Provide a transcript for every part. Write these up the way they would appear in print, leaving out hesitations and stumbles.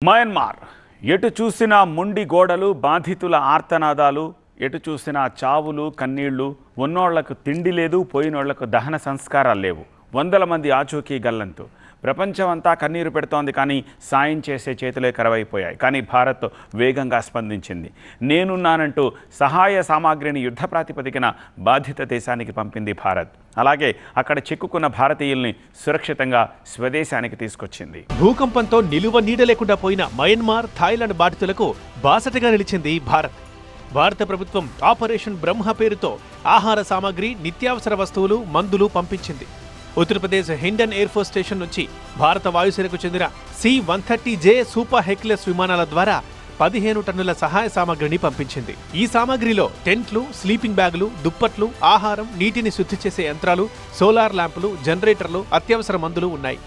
Myanmar ఎటు చూసినా మొండి గోడలు బాధితుల ఆర్తనాదాలు ఎటు చూసినా చావులు కన్నీళ్లు ఉన్నోళ్లకు తిండి లేదు పోయినోళ్లకు దహన సంస్కారాలు లేవు వందల మంది ఆచూకీ గల్లంతు ప్రపంచమంతా కన్నీరు పెడుతోంది కానీ సాయం చేసే చేతులే కరవైపోయాయి కానీ భారత్ వేగంగా స్పందించింది నేనున్నానంటూ సహాయ సామాగ్రిని యుద్ధ ప్రాతిపదికన బాధిత దేశానికి పంపింది భారత్ అలాగే అక్కడ చిక్కుకున్న భారతీయుల్ని సురక్షితంగా స్వదేశానికి తీసుకొచ్చింది భూకంపంతో నిలువ నీడ లేకుండా పోయిన మయన్మార్ థాయిలాండ్ బాధితులకు బాసటగా నిలిచింది భారత్ భారత ప్రభుత్వం ఆపరేషన్ బ్రహ్మ పేరుతో ఆహార సామాగ్రి నిత్యావసర వస్తువులు మందులు పంపించింది Uttar Pradesh Hindon air force station నుంచి భారత వాయుసేనకు చెందిన C-130J సూపర్ హెర్క్యులస్ విమానాల ద్వారా 15 టన్నుల సహాయ సామాగ్రిని పంపించింది ఈ సామాగ్రిలో టెంట్లు స్లీపింగ్ బ్యాగులు దుప్పట్లు ఆహారం నీటిని శుద్ధి చేసే యంత్రాలు సోలార్ ల్యాంపులు జనరేటర్లు అత్యవసర మందులు ఉన్నాయి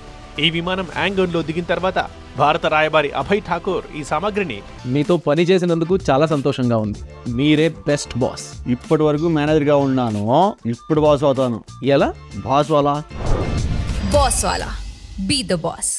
ఈ విమానం యాంగన్లో దిగిన తర్వాత భారత రాయబారి అభయ్ ఠాకూర్ ఈ సామాగ్రిని మీతో పని చేసినందుకు చాలా సంతోషంగా ఉంది మీరే బెస్ట్ బాస్ ఇప్పటి వరకు మేనేజర్గా ఉన్నాను ఇప్పుడు బాస్ అవుతాను ఎలా బాస్ వాలా బాస్ వాలా బీ ద బాస్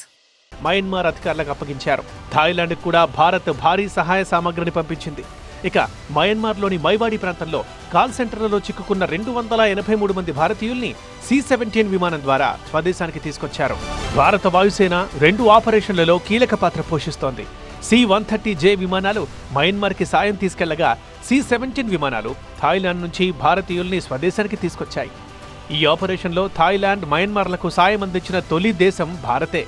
మయన్మార్ అధికారులకు అప్పగించారు థాయిలాండ్ కూడా భారత్ భారీ సహాయ సామాగ్రిని పంపించింది ఇక మయన్మార్లోని మైవాడి ప్రాంతంలో కాల్ సెంటర్లలో చిక్కుకున్న 283 మంది భారతీయుల్ని C-17 విమానం ద్వారా స్వదేశానికి తీసుకొచ్చారు భారత వాయుసేన 2 ఆపరేషన్లలో కీలక పాత్ర పోషిస్తోంది C-130J విమానాలు మయన్మార్కి సాయం తీసుకెళ్లగా C-17 విమానాలు థాయిలాండ్ నుంచి భారతీయుల్ని స్వదేశానికి తీసుకొచ్చాయి ఈ ఆపరేషన్లో థాయిలాండ్ మయన్మార్లకు సాయం అందించిన తొలి దేశం భారతే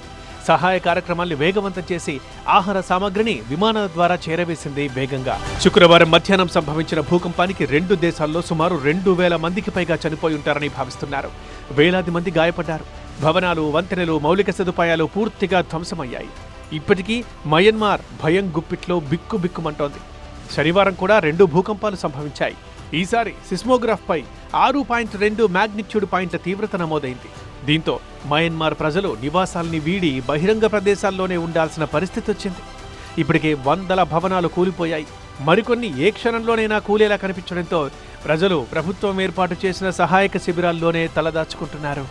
సహాయ కార్యక్రమాల్ని వేగవంతం చేసి ఆహార సామాగ్రిని విమానాల ద్వారా చేరవేసింది వేగంగా శుక్రవారం మధ్యాహ్నం సంభవించిన భూకంపానికి 2 దేశాల్లో సుమారు 2000 మందికి పైగా చనిపోయి ఉంటారని భావిస్తున్నారు వేలాది మంది గాయపడ్డారు భవనాలు వంతెనలు మౌలిక సదుపాయాలు పూర్తిగా ధ్వంసమయ్యాయి ఇప్పటికీ మయన్మార్ భయం గుప్పిట్లో బిక్కుబిక్కుమంటోంది శనివారం కూడా 2 భూకంపాలు సంభవించాయి ఈసారి సిస్మోగ్రాఫ్ పై 6.2 మ్యాగ్నిట్యూడ్ పాయింట్ల తీవ్రత నమోదైంది దీంతో మయన్మార్ ప్రజలు నివాసాల్ని వీడి బహిరంగ ప్రదేశాల్లోనే ఉండాల్సిన పరిస్థితి వచ్చింది ఇప్పటికే వందల భవనాలు కూలిపోయాయి మరికొన్ని ఏ క్షణంలోనైనా కూలేలా కనిపించడంతో ప్రజలు ప్రభుత్వం ఏర్పాటు చేసిన సహాయక శిబిరాల్లోనే తలదాచుకుంటున్నారు